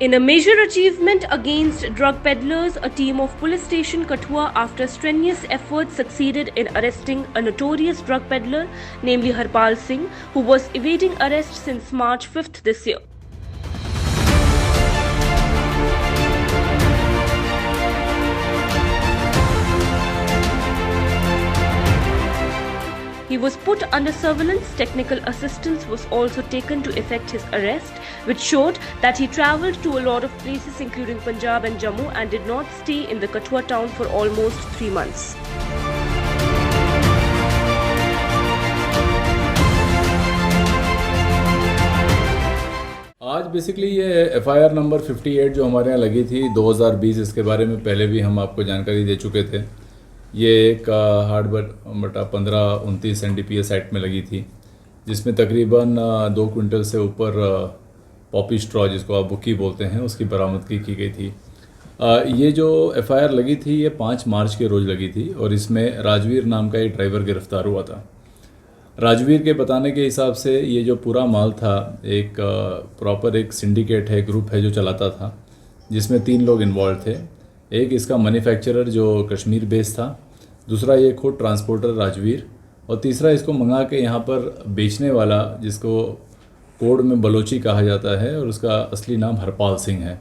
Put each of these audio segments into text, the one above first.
In a major achievement against drug peddlers, a team of police station Kathua, after strenuous efforts, succeeded in arresting a notorious drug peddler, namely Harpal Singh, who was evading arrest since March 5th this year. He was put under surveillance. Technical assistance was also taken to effect his arrest, which showed that he travelled to a lot of places including Punjab and Jammu and did not stay in the Kathua town for almost 3 months. आज basically ये FIR number 58 जो हमारे यहाँ लगी थी 2020, इसके बारे में पहले भी हम आपको जानकारी दे चुके थे। ये एक हार्ड बटा 1529 NDPS एक्ट में लगी थी, जिसमें तकरीबन 2 क्विंटल से ऊपर पॉपी स्ट्रॉ, जिसको आप बुक्की बोलते हैं, उसकी बरामदगी की गई थी। ये जो एफआईआर लगी थी ये 5 मार्च के रोज़ लगी थी और इसमें राजवीर नाम का एक ड्राइवर गिरफ्तार हुआ था। राजवीर के बताने के हिसाब से ये जो पूरा माल था एक प्रॉपर एक सिंडिकेट है, ग्रुप है जो चलाता था, जिसमें 3 लोग इन्वॉल्व थे। एक इसका मैन्युफैक्चरर जो कश्मीर बेस्ड था, दूसरा ये खुद ट्रांसपोर्टर राजवीर, और तीसरा इसको मंगा के यहाँ पर बेचने वाला, जिसको कोड में बलोची कहा जाता है और उसका असली नाम हरपाल सिंह है।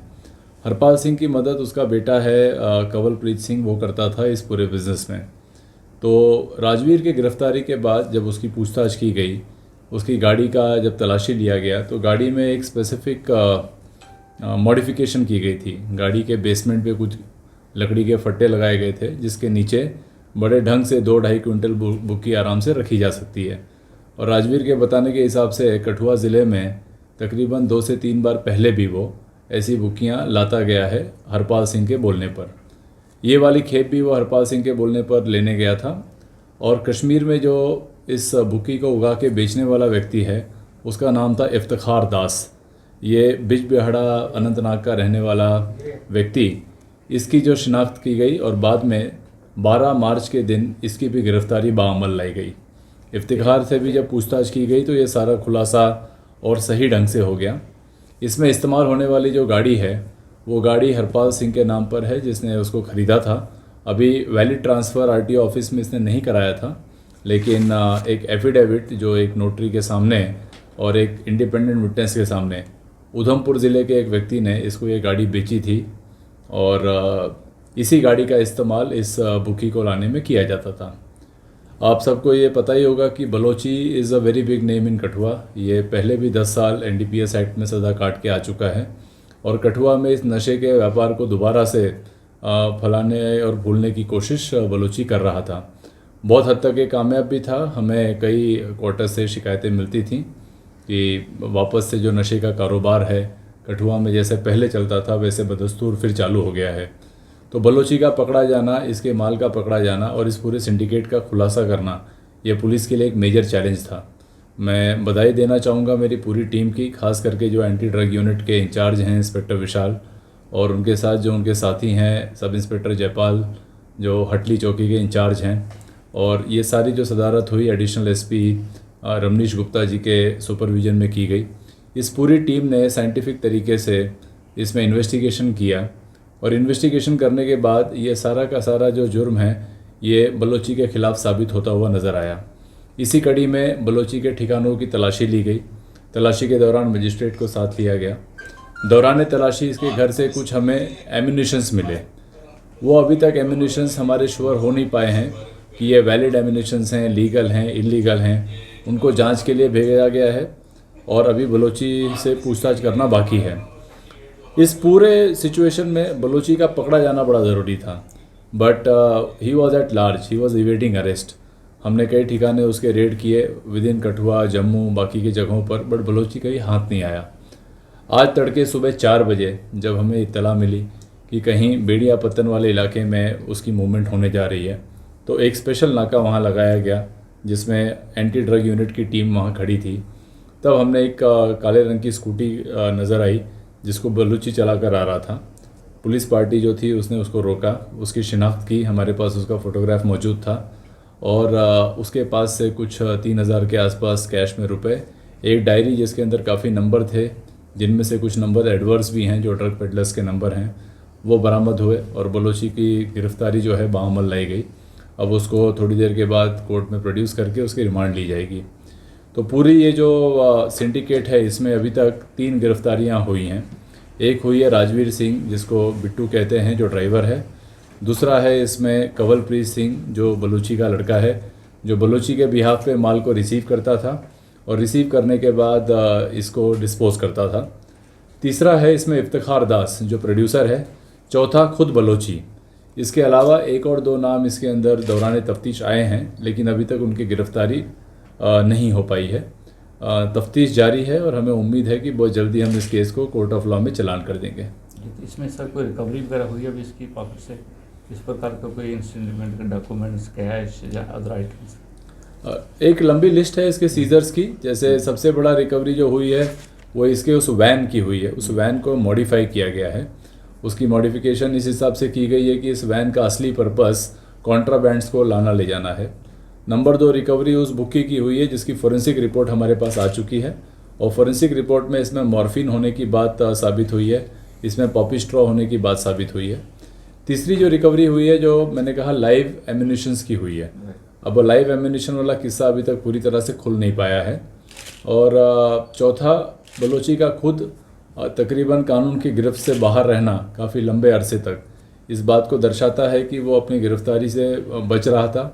हरपाल सिंह की मदद उसका बेटा है कंवलप्रीत सिंह, वो करता था इस पूरे बिज़नेस में। तो राजवीर की गिरफ्तारी के बाद जब उसकी पूछताछ की गई, उसकी गाड़ी का जब तलाशी लिया गया तो गाड़ी में एक स्पेसिफिक मॉडिफिकेशन की गई थी। गाड़ी के बेसमेंट पे कुछ लकड़ी के फट्टे लगाए गए थे, जिसके नीचे बड़े ढंग से 2-2.5 क्विंटल बुक्की आराम से रखी जा सकती है। और राजवीर के बताने के हिसाब से कठुआ ज़िले में तकरीबन 2 से 3 बार पहले भी वो ऐसी बुक्कियाँ लाता गया है हरपाल सिंह के बोलने पर। ये वाली खेप भी वो हरपाल सिंह के बोलने पर लेने गया था। और कश्मीर में जो इस बुक्की को उगा के बेचने वाला व्यक्ति है, उसका नाम था इफ्तिखार दास। ये बिजबिहाड़ा अनंतनाग का रहने वाला व्यक्ति, इसकी जो शिनाख्त की गई और बाद में 12 मार्च के दिन इसकी भी गिरफ्तारी बाअमल लाई गई। इफ्तिखार से भी जब पूछताछ की गई तो ये सारा खुलासा और सही ढंग से हो गया। इसमें इस्तेमाल होने वाली जो गाड़ी है वो गाड़ी हरपाल सिंह के नाम पर है, जिसने उसको ख़रीदा था। अभी वैलिड ट्रांसफ़र RTO ऑफिस में इसने नहीं कराया था, लेकिन एक एफिडेविट जो एक नोटरी के सामने और एक इंडिपेंडेंट विटनेस के सामने उधमपुर ज़िले के एक व्यक्ति ने इसको ये गाड़ी बेची थी और इसी गाड़ी का इस्तेमाल इस बुक्की को लाने में किया जाता था। आप सबको ये पता ही होगा कि Balochi is a very big name in Kathua. ये पहले भी 10 साल NDPS एक्ट में सज़ा काट के आ चुका है और कठुआ में इस नशे के व्यापार को दोबारा से फैलाने और भूलने की कोशिश बलोची कर रहा था। बहुत हद तक ये कामयाब भी था। हमें कई क्वार्टर से शिकायतें मिलती थीं कि वापस से जो नशे का कारोबार है कठुआ में जैसे पहले चलता था वैसे बदस्तूर फिर चालू हो गया है। तो बलोची का पकड़ा जाना, इसके माल का पकड़ा जाना और इस पूरे सिंडिकेट का खुलासा करना, ये पुलिस के लिए एक मेजर चैलेंज था। मैं बधाई देना चाहूँगा मेरी पूरी टीम की, खास करके जो एंटी ड्रग यूनिट के इंचार्ज हैं इंस्पेक्टर विशाल, और उनके साथ जो उनके साथी हैं सब इंस्पेक्टर जयपाल, जो हटली चौकी के इंचार्ज हैं। और ये सारी जो सदारत हुई एडिशनल SP रमनीश गुप्ता जी के सुपरविज़न में की गई। इस पूरी टीम ने साइंटिफिक तरीके से इसमें इन्वेस्टिगेशन किया और इन्वेस्टिगेशन करने के बाद ये सारा का सारा जो जुर्म है ये बलोची के ख़िलाफ़ साबित होता हुआ नज़र आया। इसी कड़ी में बलोची के ठिकानों की तलाशी ली गई। तलाशी के दौरान मजिस्ट्रेट को साथ लिया गया। दौरान तलाशी इसके घर से कुछ हमें एम्यूनिशंस मिले। वो अभी तक एम्यूनिशंस हमारे श्योर हो नहीं पाए हैं कि ये वैलिड एम्यूनिशंस हैं, लीगल हैं, इलीगल हैं। उनको जांच के लिए भेजा गया है और अभी बलोची से पूछताछ करना बाकी है। इस पूरे सिचुएशन में बलोची का पकड़ा जाना बड़ा ज़रूरी था, but he was at large, he was evading arrest. हमने कई ठिकाने उसके रेड किए विद इन कठुआ, जम्मू, बाकी की जगहों पर, बट बलोची का ही हाथ नहीं आया। आज तड़के सुबह 4 बजे जब हमें इत्तला मिली कि कहीं बेड़िया पत्तन वाले इलाके में उसकी मूवमेंट होने जा रही है, तो एक स्पेशल नाका वहाँ लगाया गया जिसमें एंटी ड्रग यूनिट की टीम वहाँ खड़ी थी। तब हमने एक काले रंग की स्कूटी नज़र आई जिसको बलूची चला कर आ रहा था। पुलिस पार्टी जो थी उसने उसको रोका, उसकी शिनाख्त की, हमारे पास उसका फ़ोटोग्राफ मौजूद था और उसके पास से कुछ 3,000 के आसपास कैश में रुपए, एक डायरी जिसके अंदर काफ़ी नंबर थे, जिनमें से कुछ नंबर एडवर्स भी हैं जो ड्रग पेडलर्स के नंबर हैं, वो बरामद हुए और बलोची की गिरफ्तारी जो है बाअमल लाई गई। अब उसको थोड़ी देर के बाद कोर्ट में प्रोड्यूस करके उसकी रिमांड ली जाएगी। तो पूरी ये जो सिंडिकेट है इसमें अभी तक 3 गिरफ्तारियां हुई हैं। एक हुई है राजवीर सिंह, जिसको बिट्टू कहते हैं, जो ड्राइवर है। दूसरा है इसमें कंवलप्रीत सिंह, जो बलूची का लड़का है, जो बलूची के बिहाफ पे माल को रिसीव करता था और रिसीव करने के बाद इसको डिस्पोज करता था। तीसरा है इसमें इफ्तिखार दास, जो प्रोड्यूसर है। चौथा खुद बलोची। इसके अलावा एक और 2 नाम इसके अंदर दौरान तफ्तीश आए हैं, लेकिन अभी तक उनकी गिरफ्तारी नहीं हो पाई है। तफ्तीश जारी है और हमें उम्मीद है कि बहुत जल्दी हम इस केस को कोर्ट ऑफ लॉ में चलान कर देंगे। इसमें सर कोई रिकवरी वगैरह हुई है अभी इसकी पॉकेट से? इस प्रकार का कोई इंस्ट्रूमेंट का डॉक्यूमेंट्स, कैश या अदर आइटम्स? एक लंबी लिस्ट है इसके सीजर्स की। जैसे सबसे बड़ा रिकवरी जो हुई है वो इसके उस वैन की हुई है। उस वैन को मॉडिफाई किया गया है। उसकी मॉडिफिकेशन इस हिसाब से की गई है कि इस वैन का असली पर्पस कॉन्ट्राबैंड्स को लाना ले जाना है। नंबर 2 रिकवरी उस बुक्की की हुई है जिसकी फोरेंसिक रिपोर्ट हमारे पास आ चुकी है और फोरेंसिक रिपोर्ट में इसमें मॉर्फिन होने की बात साबित हुई है, इसमें पॉपी स्ट्रॉ होने की बात साबित हुई है। तीसरी जो रिकवरी हुई है, जो मैंने कहा लाइव एम्यूनिशंस की हुई है। अब लाइव एम्यूनिशन वाला किस्सा अभी तक पूरी तरह से खुल नहीं पाया है। और चौथा, बलोची का खुद तकरीबन कानून की गिरफ्त से बाहर रहना काफ़ी लंबे अरसे तक इस बात को दर्शाता है कि वो अपनी गिरफ्तारी से बच रहा था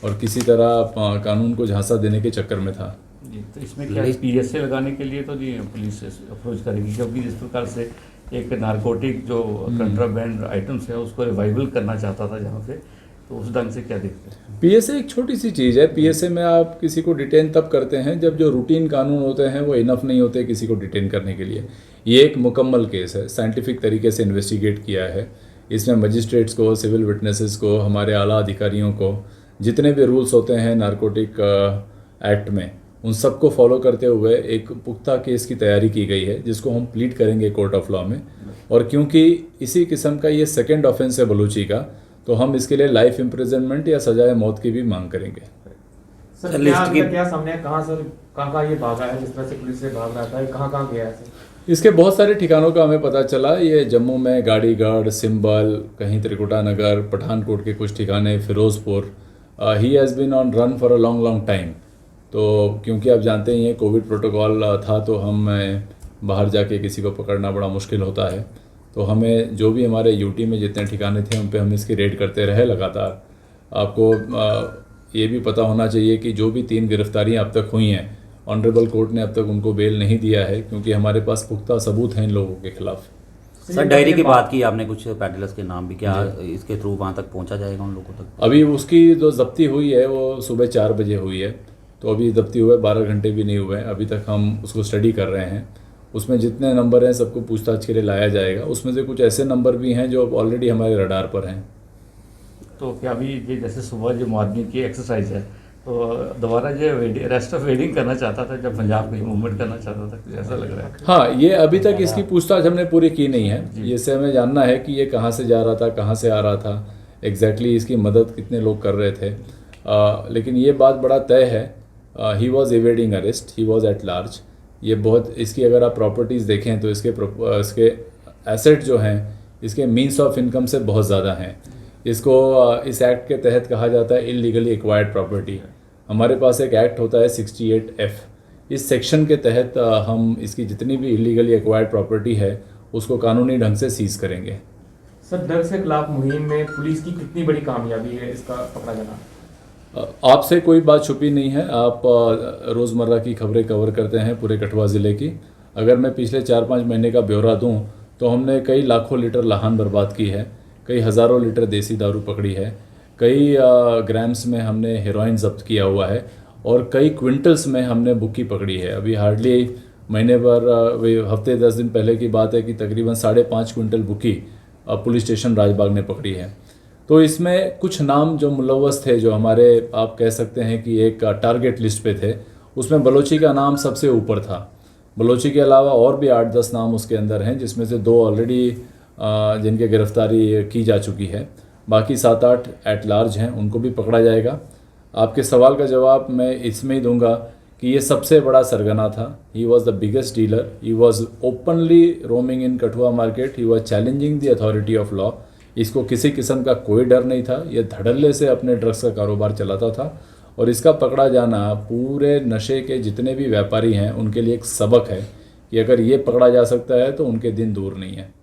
और किसी तरह कानून को झांसा देने के चक्कर में था। जी, तो इसमें क्या PSA लगाने के लिए तो जी पुलिस अप्रोच करेगी, क्योंकि जिस प्रकार से एक नारकोटिक जो कंट्राबैंड आइटम्स है उसको रिवाइवल करना चाहता था जहाँ पे, तो उस ढंग से क्या देखते हैं? PSA एक छोटी सी चीज़ है। PSA में आप किसी को डिटेन तब करते हैं जब जो रूटीन कानून होते हैं वो इनफ नहीं होते किसी को डिटेन करने के लिए। ये एक मुकम्मल केस है, साइंटिफिक तरीके से इन्वेस्टिगेट किया है। इसमें मजिस्ट्रेट्स को, सिविल विटनेसेस को, हमारे आला अधिकारियों को, जितने भी रूल्स होते हैं नारकोटिक एक्ट में, उन सबको फॉलो करते हुए एक पुख्ता केस की तैयारी की गई है जिसको हम प्लीड करेंगे कोर्ट ऑफ लॉ में। और क्योंकि इसी किस्म का ये सेकेंड ऑफेंस है बलूची का, तो हम इसके लिए लाइफ इम्प्रिजनमेंट या सजाए मौत की भी मांग करेंगे। सर क्या सामने कहाँ ये भागा है, जिस तरह से पुलिस से भाग रहा था, कहाँ गया है सर? इसके बहुत सारे ठिकानों का हमें पता चला। ये जम्मू में गाड़ीगढ़, सिंबल, कहीं त्रिकुटा नगर, पठानकोट के कुछ ठिकाने, Firozpur. He has been on run for a long time. तो क्योंकि आप जानते ही हैं कोविड प्रोटोकॉल था, तो हम बाहर जाके किसी को पकड़ना बड़ा मुश्किल होता है। तो हमें जो भी हमारे यूटी में जितने ठिकाने थे उन पे हम इसकी रेड करते रहे लगातार। आपको ये भी पता होना चाहिए कि जो भी 3 गिरफ्तारियां अब तक हुई हैं, ऑनरेबल कोर्ट ने अब तक उनको बेल नहीं दिया है, क्योंकि हमारे पास पुख्ता सबूत हैं इन लोगों के खिलाफ। सर डायरी की बात की आपने, कुछ पैडलर्स के नाम भी, क्या इसके थ्रू वहाँ तक पहुँचा जाएगा उन लोगों तक? अभी उसकी जो जब्ती हुई है वो सुबह 4 बजे हुई है, तो अभी जब्ती हुए 12 घंटे भी नहीं हुए हैं। अभी तक हम उसको स्टडी कर रहे हैं। उसमें जितने नंबर हैं सबको पूछताछ के लिए लाया जाएगा। उसमें से कुछ ऐसे नंबर भी हैं जो ऑलरेडी हमारे रडार पर हैं। तो क्या अभी ये जैसे सुबह जो मॉर्निंग की एक्सरसाइज है, तो दोबारा जो रेस्ट ऑफ वेडिंग करना चाहता था, जब पंजाब में मूवमेंट करना चाहता था, ऐसा लग रहा है? हाँ, ये अभी तक इसकी पूछताछ हमने पूरी की नहीं है। ये से हमें जानना है कि ये कहाँ से जा रहा था, कहाँ से आ रहा था, एग्जैक्टली इसकी मदद कितने लोग कर रहे थे। लेकिन ये बात बड़ा तय है, he was evading arrest, he was at large. ये बहुत, इसकी अगर आप प्रॉपर्टीज़ देखें तो इसके एसेट जो हैं इसके मीन्स ऑफ इनकम से बहुत ज़्यादा हैं। इसको इस एक्ट के तहत कहा जाता है इलीगली एक्वायर्ड प्रॉपर्टी। हमारे पास एक एक्ट होता है 68F। इस सेक्शन के तहत हम इसकी जितनी भी इलीगली एक्वायर्ड प्रॉपर्टी है उसको कानूनी ढंग से सीज करेंगे। सर ड्रग्स के खिलाफ मुहिम में पुलिस की कितनी बड़ी कामयाबी है इसका पकड़ा जाना? आपसे कोई बात छुपी नहीं है। आप रोज़मर्रा की खबरें कवर करते हैं पूरे कठुआ ज़िले की। अगर मैं पिछले 4-5 महीने का ब्यौरा दूं तो हमने कई लाखों लीटर लाहन बर्बाद की है, कई हज़ारों लीटर देसी दारू पकड़ी है, कई ग्राम्स में हमने हेरोइन जब्त किया हुआ है और कई क्विंटल्स में हमने बुक्की पकड़ी है। अभी हार्डली महीने भर, हफ्ते 10 दिन पहले की बात है कि तकरीबन 5.5 क्विंटल बुक्की पुलिस स्टेशन राजबाग ने पकड़ी है। तो इसमें कुछ नाम जो मुलव्वस थे, जो हमारे आप कह सकते हैं कि एक टारगेट लिस्ट पे थे, उसमें बलोची का नाम सबसे ऊपर था। बलोची के अलावा और भी 8-10 नाम उसके अंदर हैं, जिसमें से 2 ऑलरेडी जिनके गिरफ्तारी की जा चुकी है। बाकी 7-8 एट लार्ज हैं, उनको भी पकड़ा जाएगा। आपके सवाल का जवाब मैं इसमें ही दूंगा कि ये सबसे बड़ा सरगना था। He was the biggest dealer, he was openly roaming in Kathua market, he was challenging the authority of law. इसको किसी किस्म का कोई डर नहीं था, ये धड़ल्ले से अपने ड्रग्स का कारोबार चलाता था। और इसका पकड़ा जाना पूरे नशे के जितने भी व्यापारी हैं उनके लिए एक सबक है कि अगर ये पकड़ा जा सकता है तो उनके दिन दूर नहीं है।